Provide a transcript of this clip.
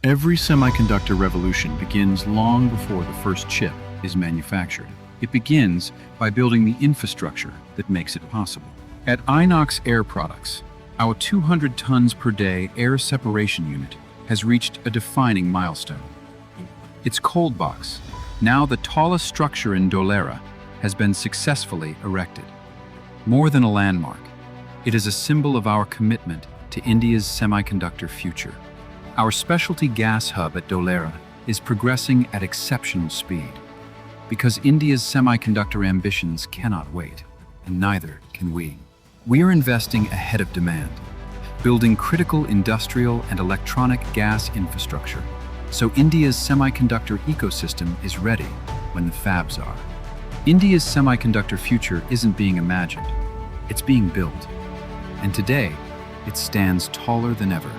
Every semiconductor revolution begins long before the first chip is manufactured. It begins by building the infrastructure that makes it possible. At INOX Air Products, our 200 tons per day air separation unit has reached a defining milestone. Its cold box, now the tallest structure in Dholera, has been successfully erected. More than a landmark, it is a symbol of our commitment to India's semiconductor future. Our specialty gas hub at Dholera is progressing at exceptional speed because India's semiconductor ambitions cannot wait, and neither can we. We are investing ahead of demand, building critical industrial and electronic gas infrastructure, so India's semiconductor ecosystem is ready when the fabs are. India's semiconductor future isn't being imagined, it's being built. And today, it stands taller than ever.